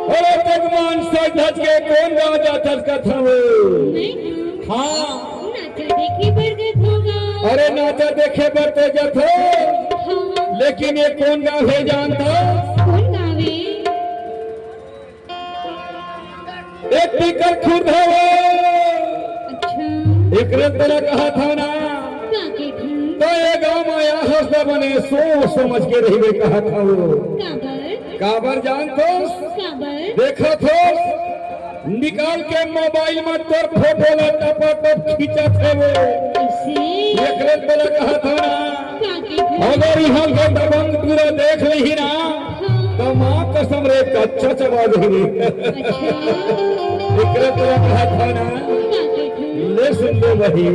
अरे भगवान सज धज के कौन गाँव जाता कथा हो? हाँ अरे नाचा देखे बर तो जत हो, लेकिन ये कौन गाँव है जानता? एक टिकर खुद हो। एक तरह कहा था ना, तो ये गाँव माया हंसता बने सोच समझ के रही कहा था वो। काबर जान तो देखा तो निकाल के मोबाइल में तोर फोटो ला टप खींचा थे वो। एक तरह कहा था ना, अगर यहाँ का दबंग पूरा देख ली ना तो माँ कसम रे कच्चा चबा देगी। एक तरह कहा था ना, ले सुन लो वही।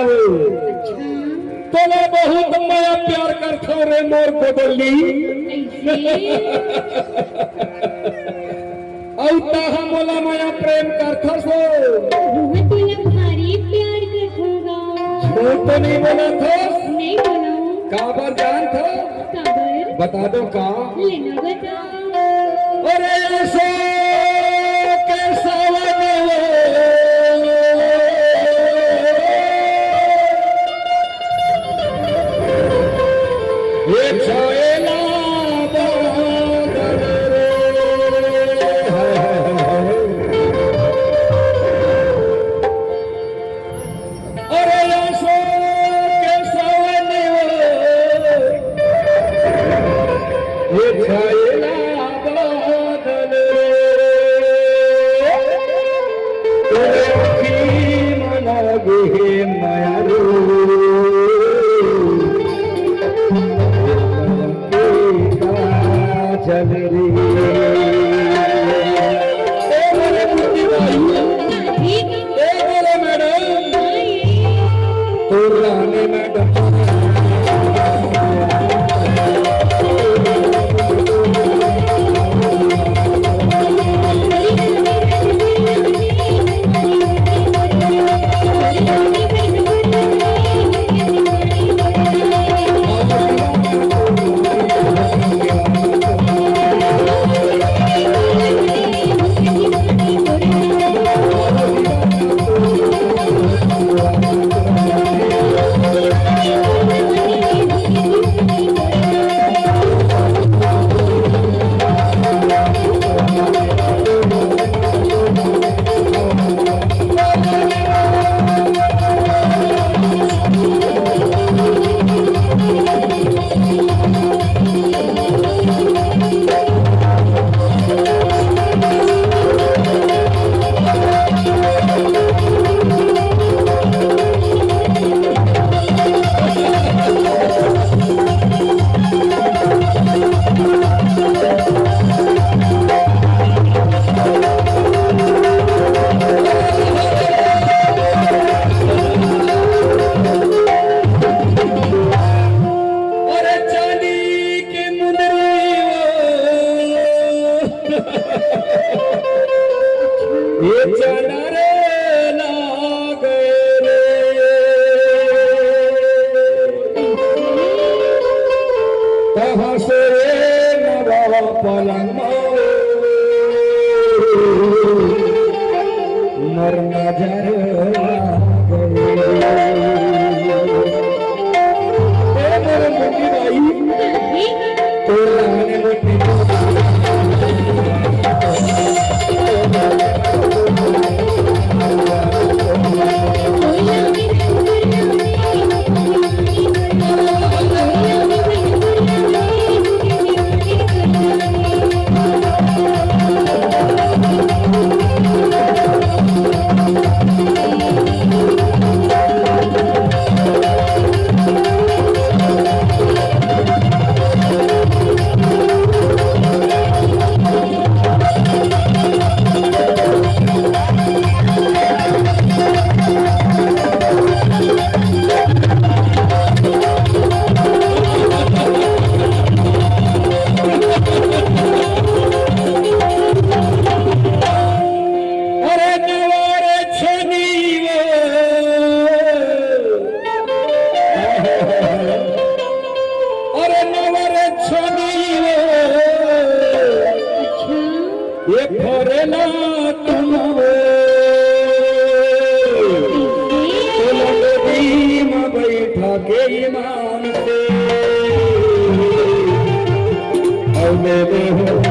हूँ तो मैं बहुत माया प्यार करता हूँ रे मोर को बोली औता हम मोला माया प्रेम करता सो भारी प्यार करथोगा झूठ तो नहीं बोला था नहीं बोला काबर जान था काबर बता दो का लेना बता अरे ऐसे कैसा ये छाएला बादल रे अरे ऐसे कैसा ये छाएला बादल रे मना गे माया रो चल रे बोले बुद्धि भाई बोले मैडम तो रानी मैडम ये चनारे लागे रे कहाँ से नवा पलंग मर नजर मेरे मुंडी भाई तो रहने मुंडी ये फोरेला तुम बैठा के ईमान से और मेरे हो